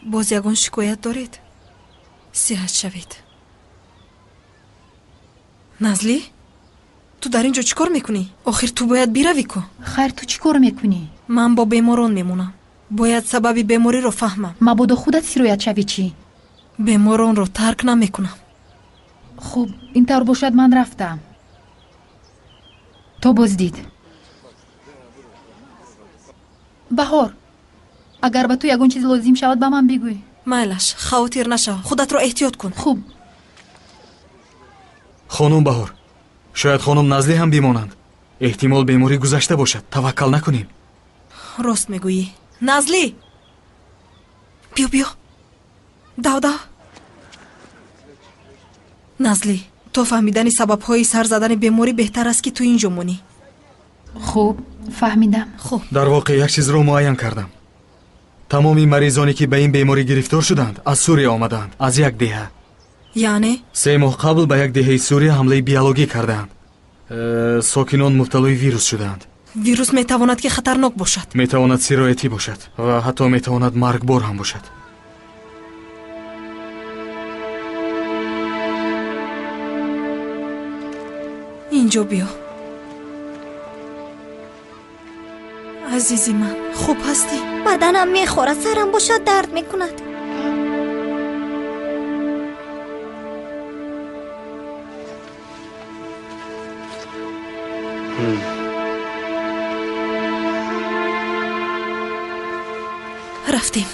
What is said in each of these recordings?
боз ягон шикоят доред? сиҳат шавед. назли, ту дар ин ҷо чӣ кор мекунӣ? охир ту бояд биравӣ ку. хайр ту чӣ кор мекунӣ? ман бо беморон мемонам. бояд сабаби бемориро фаҳмам. мабодо худат сироят шавӣ чӣ? беморонро тарк намекунам. хуб, ин тавр бошад, ман рафтам. то боздид. баҳор, агар ба ту ягон чизе лозим шавад ба ман бигӯй. майлаш, хавотир нашав. худатро эҳтиёт кун. хуб. хонум Баҳор, шояд хонум Назли ҳам бимонанд. эҳтимол беморӣ гузашта бошад. таваккал накунем. рост мегӯӣ. назли, биё биё. дав. назли, то фаҳмидани сабабҳои сар задани беморӣ беҳтар аст ки ту ин ҷо монӣ. хуб, фаҳмидам. хуб. дар воқеъ як чизро муайян кардам. тамоми маризоне ки ба ин беморӣ гирифтор шуданд аз Сурия омадаанд, аз як деҳа. яъне 3 моҳ қабл ба як деҳаи Сурия ҳамлаи биологӣ кардаанд. сокинон мубталои вирус шудаанд. вирус метавонад ки хатарнок бошад. метавонад сироятӣ бошад ва ҳатто метавонад маргбор ҳам бошад. инҷо биё. азизи ман, хуб ҳастӣ? баданам мехорад, сарам бошад дард мекунад. рафтем.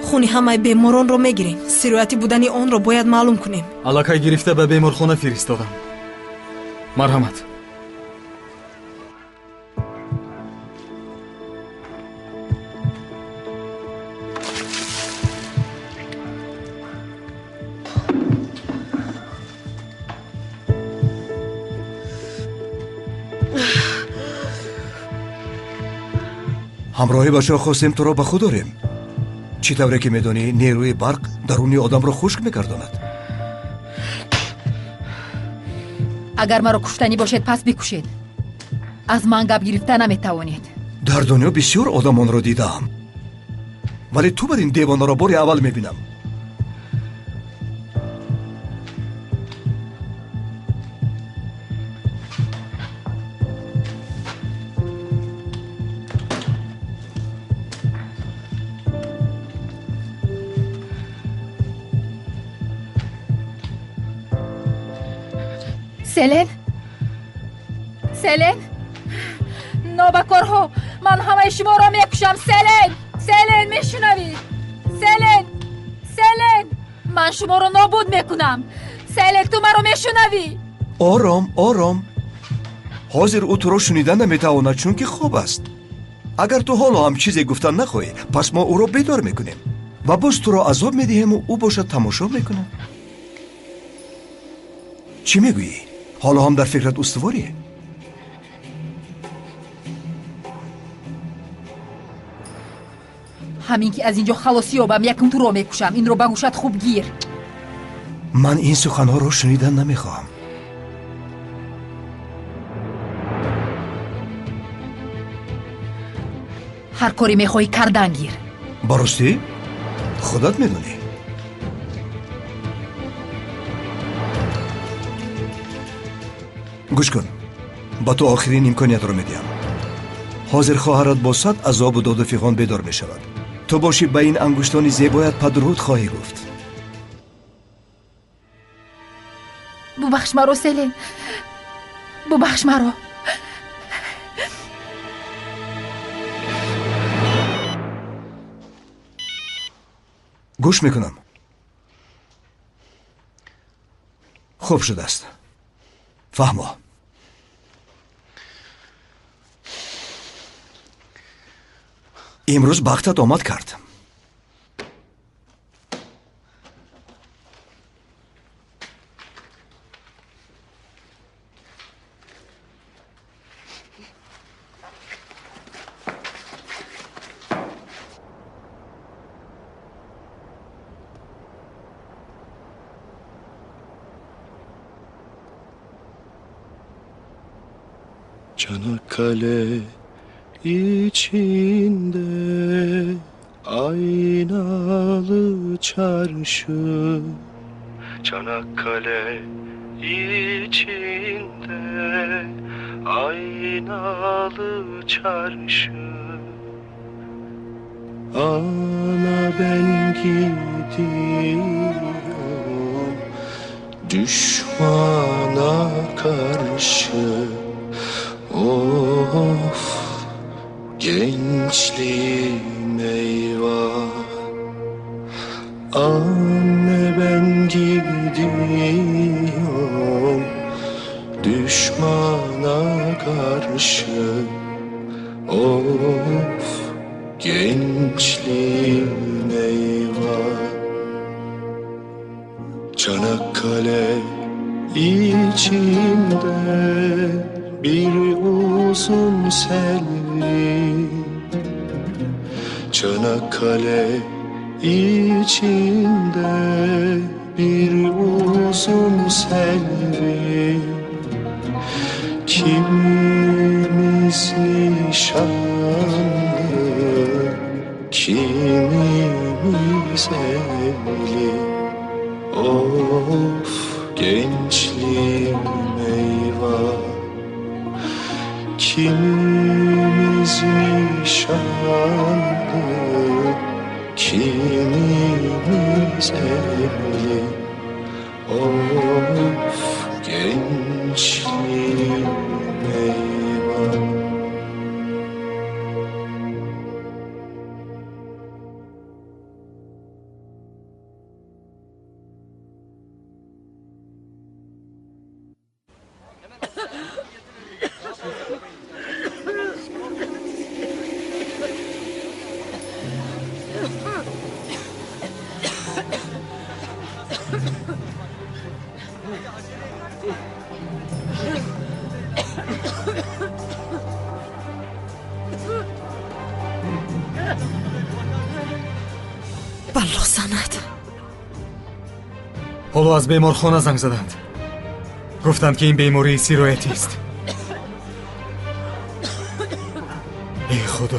хуни ҳамаи беморонро мегирем. сироятӣ будани онро бояд маълум кунем. аллакай гирифта ба беморхона фиристодам. марҳамат. ҳамроҳӣ ба чо хостем туро ба худ дорем. чӣ тавре ки медонӣ нерӯи барқ даруни одамро хушк мегардонад. агар маро куштанӣ бошед, пас бикушед. аз ман гап гирифта наметавонед. дар дунё бисёр одамонро дидаам, вале ту бар ин девонаро бори аввал мебинам. селен, нобакорҳо, ман ҳамаи шуморо мекушам. селен, мешунавӣ? селен, ман шуморо нобуд мекунам. селен, ту маро мешунавӣ? ором. ҳозир ӯ туро шунида наметавонад, чунки хоб аст. агар ту ҳоло ҳам чизе гуфтан нахоҳӣ, пас мо ӯро бедор мекунем ва боз туро азоб медиҳему ӯ бошад тамошо мекунад. чӣ мегӯӣ? ҳоло ҳам дар фикрат устуворӣ? ҳамин ки аз ин ҷо халосӣ ёбам, якум туро мекушам. инро ба гӯшат хуб гир. ман ин суханҳоро шунидан намехоҳам. ҳар коре мехоҳӣ кардан гир. ба ростӣ? худат медонӣ. гӯш кун, ба ту охирин имкониятро медиҳам. ҳозир хоҳарат бо 100 азобу доду фиғон бедор мешавад. ту бошӣ ба ин ангуштони зебоят падруд хоҳӣ гуфт. бубахш маро, селен. бубахш маро. гӯш мекунам. хуб шудааст. фаҳмо. имрӯз бахтат омад кард. Çanakkale içinde Aynalı çarşı, Çanakkale içinde. Aynalı çarşı, ana ben gidiyorum düşmana karşı. Of, gençliğim eyvah. Anne ben gidiyorum düşmana karşı. Of, gençliğim eyvah. Çanakkale içinde bir uzun selvi. Çanakkale içinde bir uzun selvi. Kimimiz nişanlı, kimimiz evli. Of, gençliğim eyvah. Kimimiz nişanlı, kimimiz evli. Of, gençliğim eyvah. بالله سند. حالا از بیمارخانه زنگ زدند. گفتند که این بیماری سیرایتی است. ای خدا.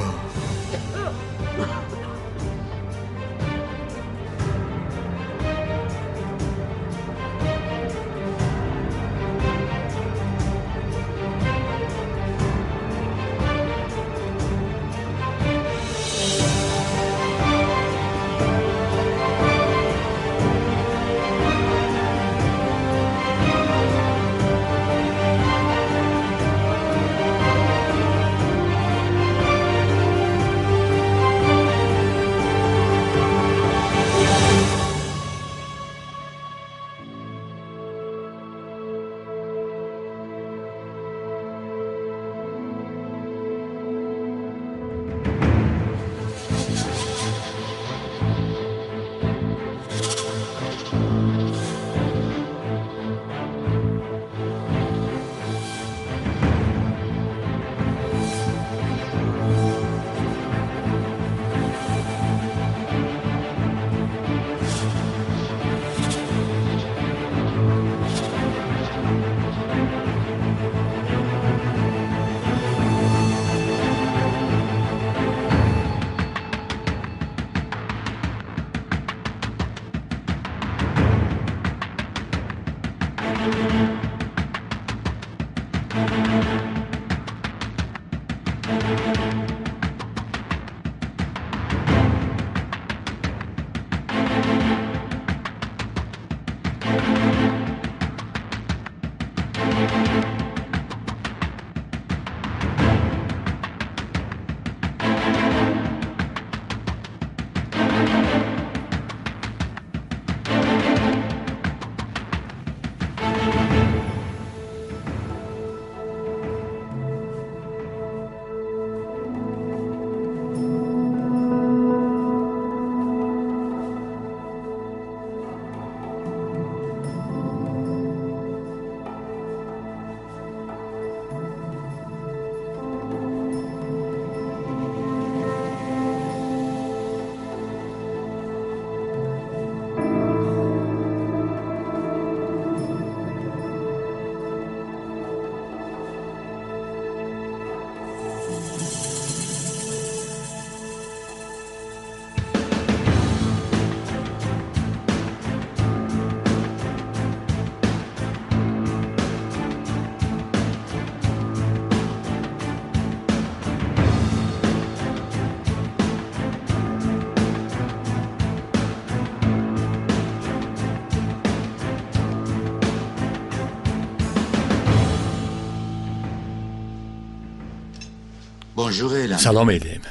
سلام ایلیم.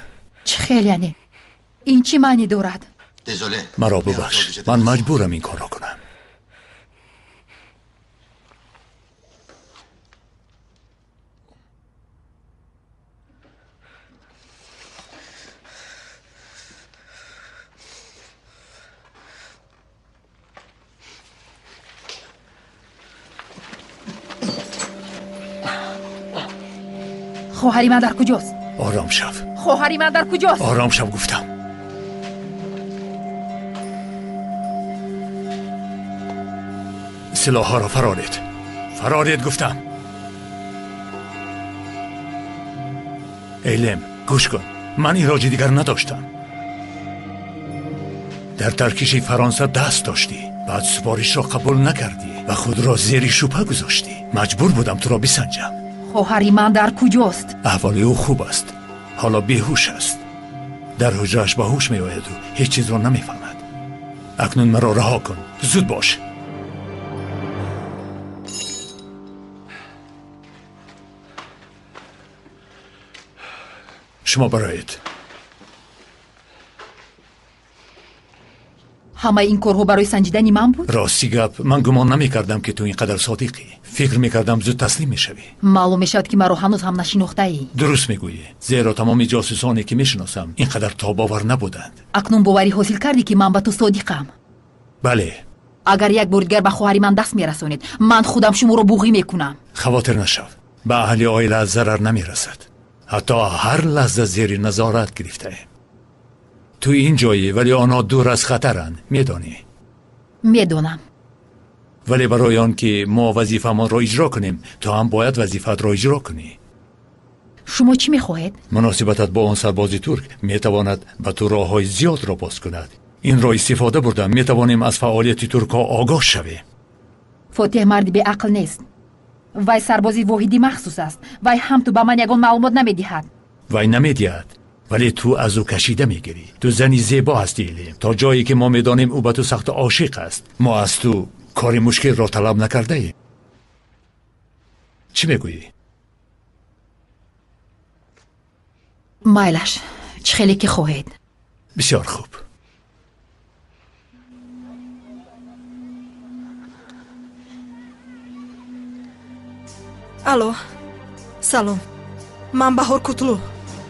چه خیلی این چی معنی دارد؟ مرا ببخش، من مجبورم این کار را کنم. خواهری من در کجاست؟ آرام شو. خواهری من در کجاست؟ آرام شو گفتم. سلاح ها را فرارید گفتم. ایلم گوش کن، من ایراج دیگر نداشتم. در ترکیش فرانسه دست داشتی، بعد سپارش را قبول نکردی و خود را زیر شبهه گذاشتی. مجبور بودم تو را بسنجم. خواهری من در کجاست؟ احوال او خوب است، حالا بیهوش است. در حجرش به هوش می آید و هیچ چیز را نمی فهمد. اکنون مرا رها کن، زود باش. شما برایید. همه این کارها برای سنجیدن من بود؟ راستی گپ، من گمان نمی کردم که تو اینقدر صادقی. فکر می کردم زود تسلیم می شوی. معلوم می شد که مرا هنوز هم نشناخته ای. درست می گویی، زیرا تمامی جاسوسانی که می شناسم اینقدر تاباور نبودند. اکنون باوری حاصل کردی که من به تو صادقم؟ بله. اگر یک بار دیگر به خواهری من دست می رسونید، من خودم شما رو بوغی می کنم. خواطر نشو، به اهل عائله از ضرر نمی رسد. حتی هر لحظه زیر نظارت گرفته. تو این جایی ولی آنها دور از خطرند، میدانی؟ میدونم. ولی برای آن که ما وظیفه ما را اجرا کنیم، تو هم باید وظیفت را اجرا کنی. شما چی میخواهید؟ مناسبتت با آن سرباز ترک میتواند به تو راه های زیاد را باز کند. این را استفاده برده میتوانیم از فعالیت ترک ها آگاه شویم. فاتح مردی به عقل نیست. وی سربازی واحدی مخصوص است. وی هم تو به من یگان معلومات نمیدهد. وی نمیدهد، ولی تو از او کشیده میگیری. تو زنی زیبا هستی ایلیم. تا جایی که ما میدانیم او به تو سخت عاشق است. ما از تو کاری مشکل را طلب نکرده ایم. چی میگویی؟ مایلش چه خیلی که خواهید. بسیار خوب. الو، سلام. من بهار کتلو،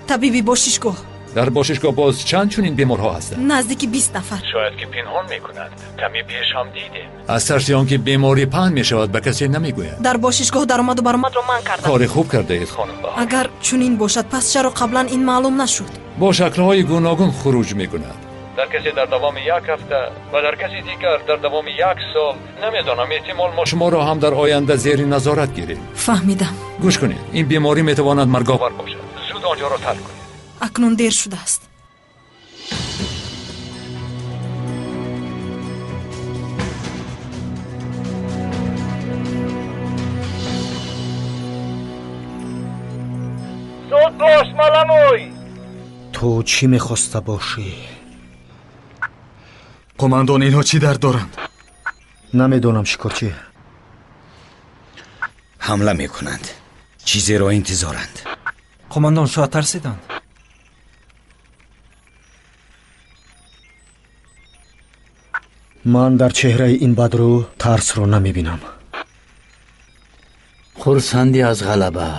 طبیبی باشیشگاه. در باششگاه باز چند چنین بیمارها هستند؟ نزدیکی 20 نفر. شاید که پنهان میکنند. کمی پیش هم دیدیم. از ترس آنکه بیماری پهن میشود به کسی نمیگویند. در باشیشگاه درآمد و برآمد را منع کردند. کار خوب کرده اید خانم بهار. اگر چنین باشد پس چرا قبلا این معلوم نشد؟ با شکل‌های گوناگون خروج میکند. در کسی در دوام یک هفته و در کسی دیگر در دوام 1 سال. نمیدانم، احتمال ما شما را هم در آینده زیر نظارت گیریم. فهمیدم. گوش کنید، این بیماری میتواند مرگاور باشد. زود آنجا را ترک کنید. اکنون دیر شده است. زود باش ملموی. تو چی میخواسته باشی؟ قماندان اینها چی درد دارند؟ نمیدونم شکارچی. حمله میکنند. چیزی را انتظارند. قماندان شاید ترسیدند. من در چهره این بدرو ترس رو نمیبینم. خرسندی از غلبه.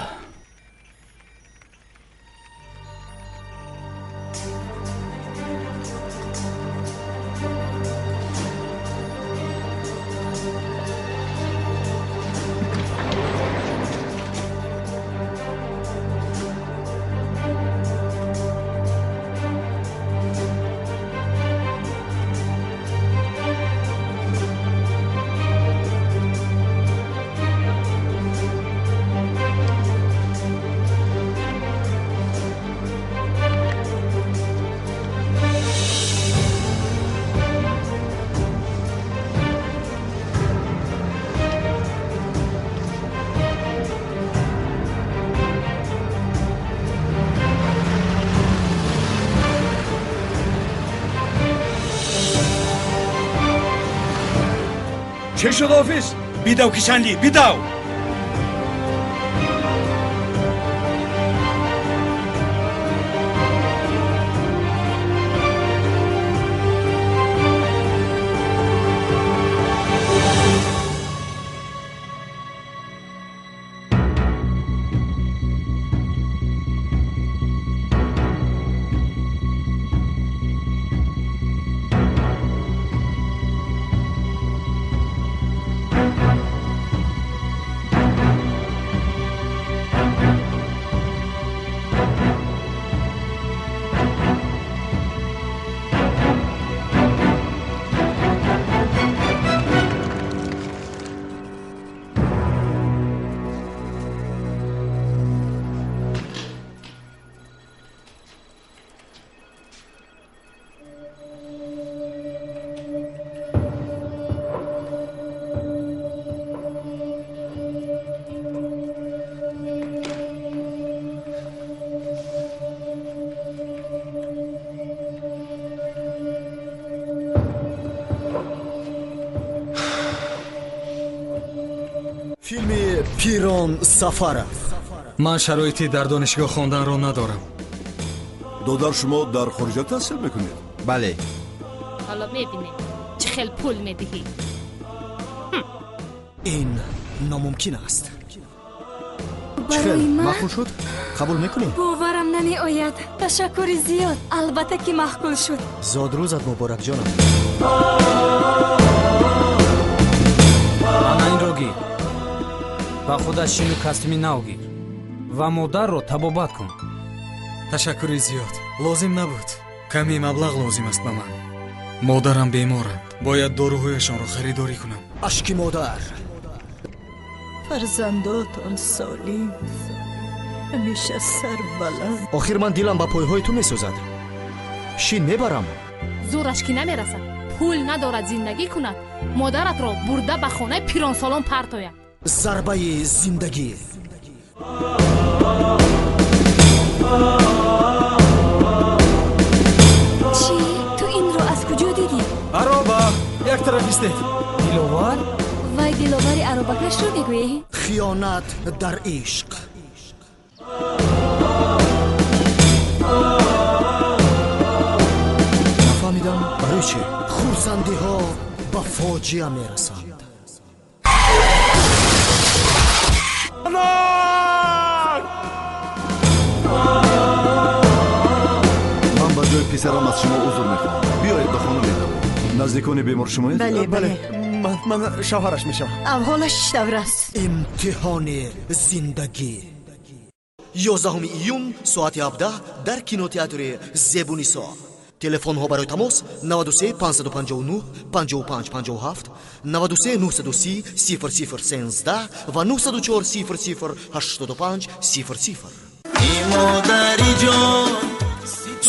چه شد حافظ؟ بیدو کشندی، بیدو! تهران سفر. من شرایطی در دانشگاه خواندن را ندارم. دادر شما در خارج تحصیل میکنید؟ بله. حالا میبینیم چه خیلی پول میدهی. این ناممکن است. برای من مقبول شد؟ قبول میکنی؟ باورم نمی آید. تشکر زیاد. البته که مقبول شد. زاد روزت مبارک جانم. ана инро гир ба худаш шину костюми нав гир ва модарро табобат кун. ташаккури зиёд. лозим набуд. каме маблағ лозим аст ба ман. модарам беморанд. бояд доруҳояшонро харидорӣ кунам. ашки модар. فرزنداتان سالم همیشه سر بلند. آخر من دلم با پایهای تو میسوزد. شین میبرم. زورش که نمیرسد. پول ندارد زندگی کند. مادرت را برده به خانه پیرانسالان پرتاید. ضربه زندگی. چی؟ تو این رو از کجا دیدی؟ عرابه یک طرف استید. диловар وای دلوبری عربکش رو میگویی؟ خیانت در عشق. نفهمیدم برای چی؟ خورسندی ها با فاجعه میرسند. من با جای پسرم از شما عذر میخوام. بیایید به خانه میدم. نزدیکان بیمار شمایید؟ بله. من شوهرش میشم. اولش دور است. امتحان زندگی 11 ایون ساعت 17 در کینوتئاتر زبونیسا. تلفن ها برای تماس 93 559 55 57 93 930 0013 و 904 00 85 00.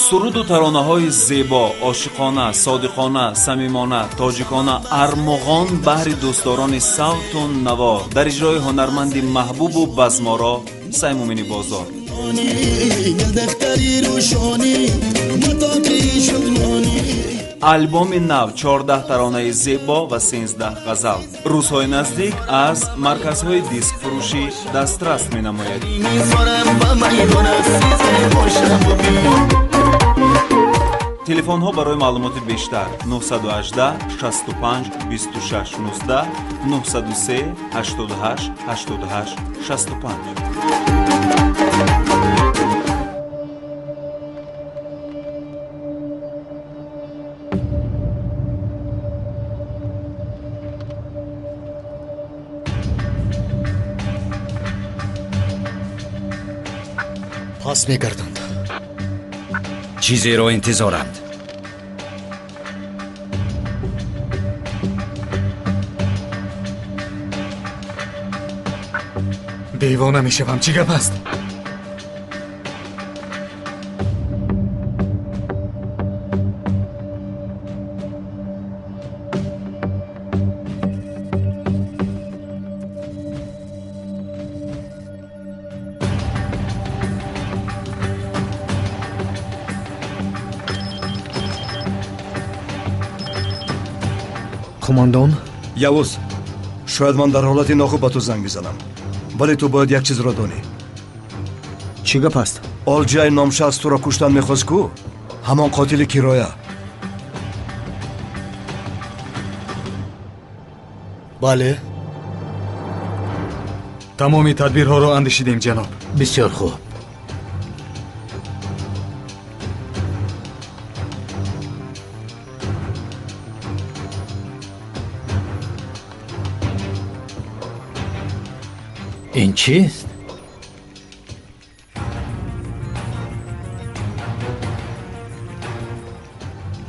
суруду таронаҳои зебо, ошиқона, содиқона, самимона, тоҷикона, армуғон баҳри дӯстдорони савту наво дар иҷрои ҳунарманди маҳбубу базморо саймумини бозор. албоми нав 14 таронаи зебо ва 13 ғазал рӯзҳои наздик аз марказҳои дискфурӯшӣ дастрас менамояд. телефонҳо барои маълумоти бештар 918 65 26 19 903 88 88 65. پس میگردند. چیزی را انتظارند. دیوانه میشوم. چی گپ است؟ قماندان یوز شاید من در حالت ناخوب با تو زنگ بزنم ولی تو باید یک چیز را دانی. چی گپ است؟ آلجای نامشخص تو را کشتن میخواست کو؟ همان قاتل کرایه. بله. تمامی تدبیرها را اندیشیدیم جناب. بسیار خوب. این چیست؟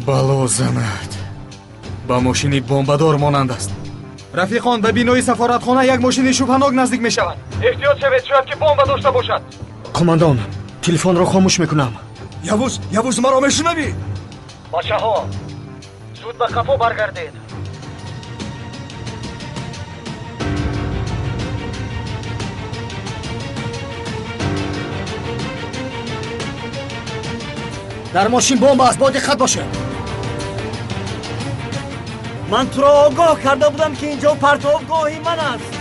بلا زند. با ماشینی بمبدار مانند است. رفیقان به بینوی سفارتخانه یک ماشین شبهناک نزدیک می شود. احتیاط شوید شاید که بمب داشته باشد. قماندان تلفن را خاموش میکنم. یوز مرا میشنوی؟ بچه ها زود به قفا برگردید. در ماشین بمب است. با دقت باشه. من تو را آگاه کرده بودم که اینجا پرتابگاهی من است.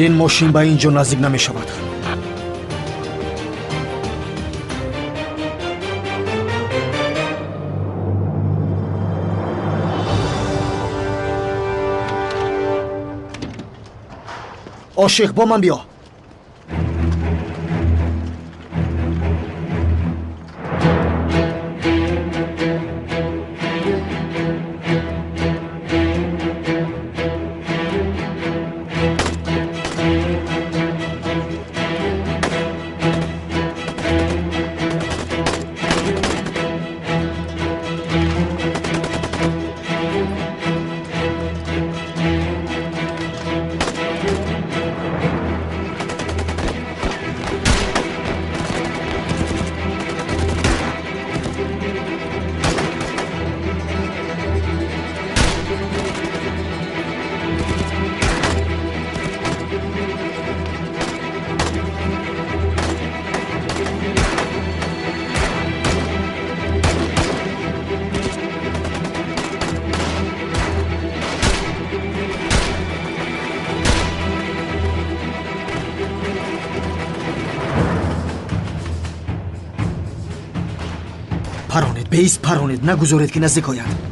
این ماشین به اینجا نزدیک نمی شود. عاشق با من بیا. پرانید، بیس پرانید، نگذارید که نزدیک آید.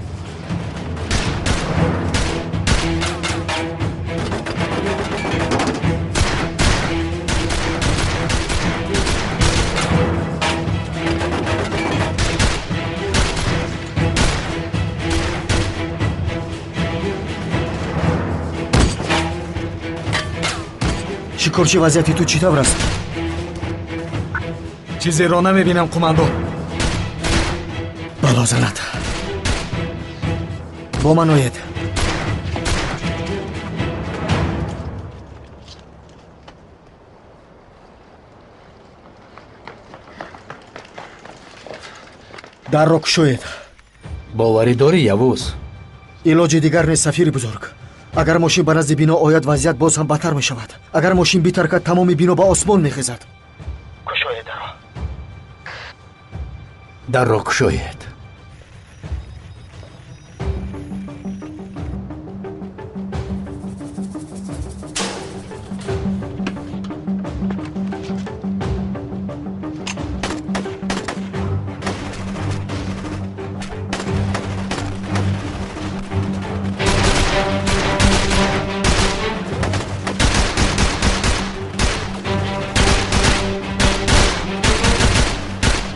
شکارچی وضعیتی تو چی طور است؟ چیزی را نمیبینم قماندو. بلا زند. با من آید. در را کشوید. باوری داری یوز؟ علاج دیگر نیست سفیر بزرگ. اگر ماشین به نزد بینا آید وضعیت باز هم بدتر می شود. اگر ماشین بی‌ترکت تمام بینا به آسمان می خیزد. کشوید در را کشوید.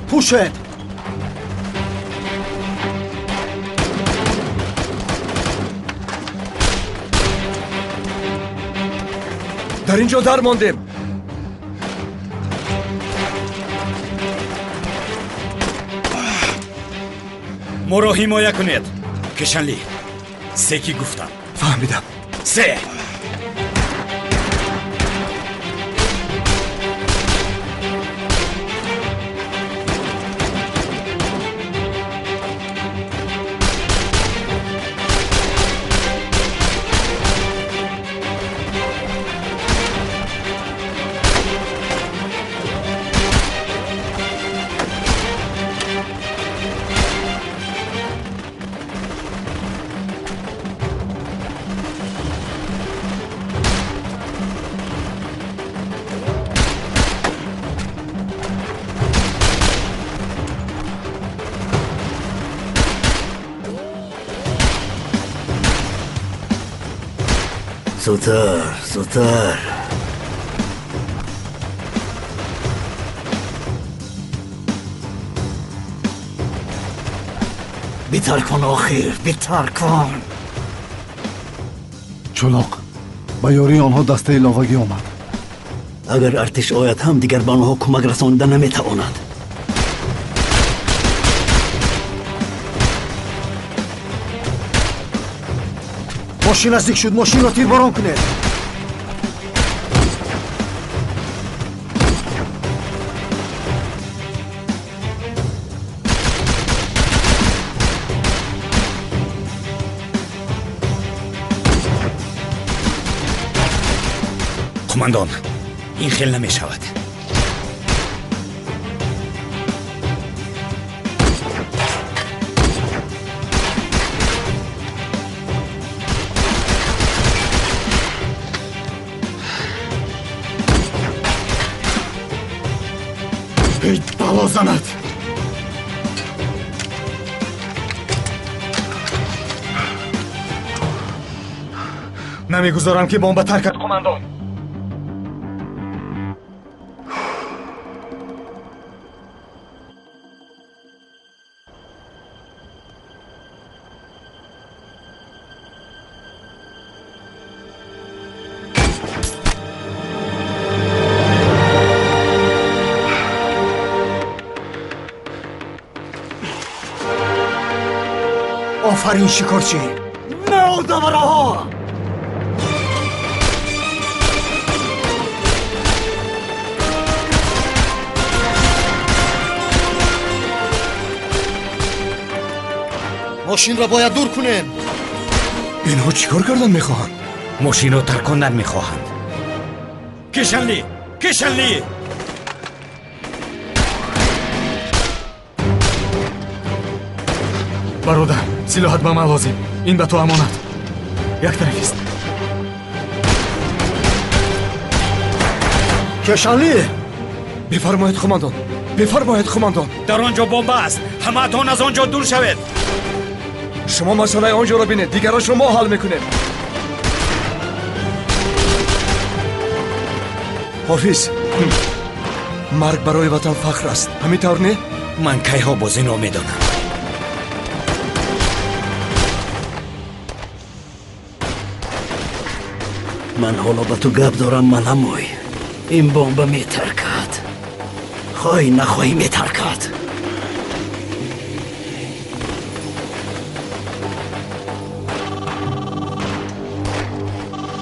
پوشید. در اینجا در ماندیم. ما را حمایه کنید. کشنلی سه کی گفتم. فهمیدم. سه. زودتر بیتر کن آخیر، بیتر کن. چلاق به یاری آنها دسته لاوگی آمد. اگر ارتش آید هم دیگر به آنها کمک رسانیده نمیتواند. ماشین نزدیک شد. ماشین را تیرباران کنید. قماندان این خیل نمی شود. ای بلا زند. نمیگذارم که بمب ترکت قماندان. آفرین شکارچی. نه داوراها. ماشین را باید دور کنیم. اینها چیکار کردن میخواهند؟ ماشین را ترک کردن میخواهند. کشنلی کشنلی. برادر سلاحت به من لازم. این به تو امانت. یک طرف است. کشنلی. بفرمایید قماندان. بفرمایید قماندان. در آنجا بمب است. همه‌تان از آنجا دور شوید. شما مسئله آنجا را بینید. دیگر را شما حل میکنیم. حافظ، مرگ برای وطن فخر است. همینطور نه؟ من کیها باز اینو میدانم. من حالا با تو گپ دارم. من هموی این بمب میترکد. خواهی نخواهی میترکد.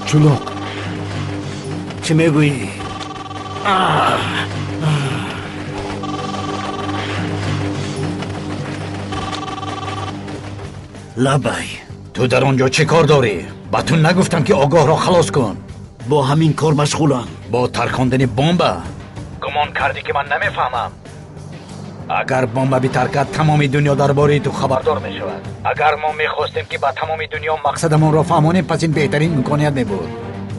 چلاق چی میگویی؟ لبی تو در آنجا چه کار داری؟ با تو نگفتم که آگاه را خلاص کن. با همین کار مشغولم. با ترکاندن بمب گمان کردی که من نمیفهمم. اگر بمب بیترکد تمام دنیا درباره تو خبردار می شود. اگر ما میخواستیم که با تمام دنیا مقصدمون را فهمانیم پس این بهترین امکانیت می بود.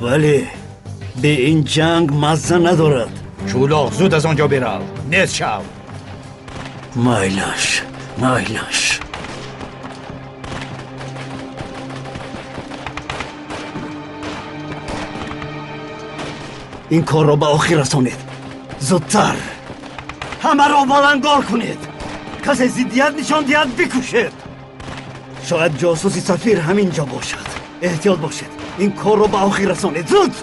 ولی به این جنگ مزه ندارد. چولاق زود از آنجا برو. نیست شو. مایلش مایلش. این کار را به آخر رسانید. زودتر همه را ولنگار کنید. کسی ضدیت نشان دهد بکشید. شاید جاسوسی سفیر همینجا باشد. احتیاط باشید. این کار را به آخر رسانید. زود.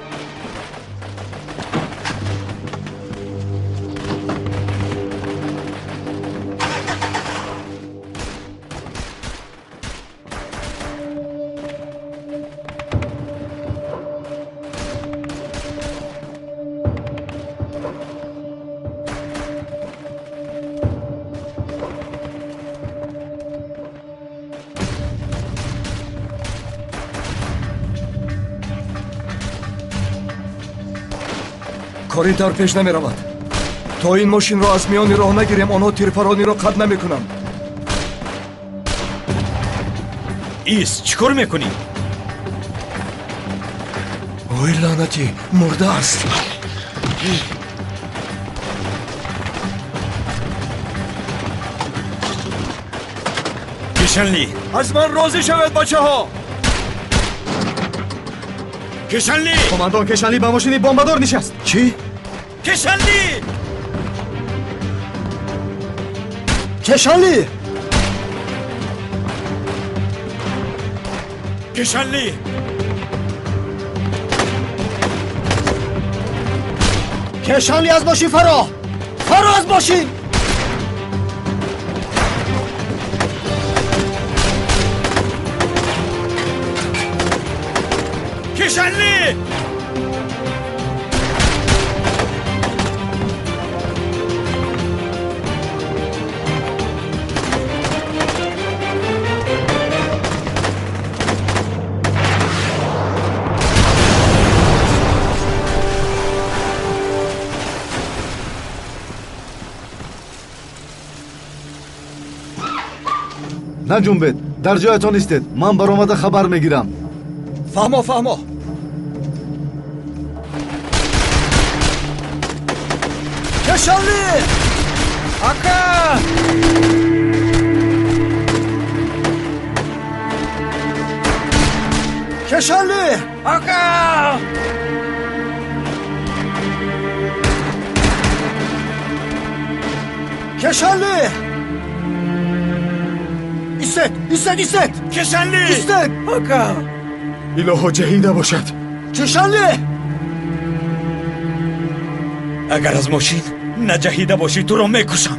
کار این طور پیش نمی رود. تا این ماشین را از میان راه نگیریم آنها تیرپرانی را قطع نمی کنند. ایست چیکار میکنی؟ وای لعنتی مرده است. کشنلی از من راضی شوید بچه ها. کشنلی. قماندان کشنلی به ماشین بمبدار نشست. چی؟ کشنلی. کشنلی. کشنلی. کشنلی از ماشین فرا از ماشین. کشنلی. نجنبید. در جایتان ایستید. من برآمده خبر میگیرم. فهما. کشنلی. ака кешали ака кешали истед кешали истед ака илоҳо ҷаҳида бошад кешали агар аз мошин наҷаҳида бошӣ туро мекушам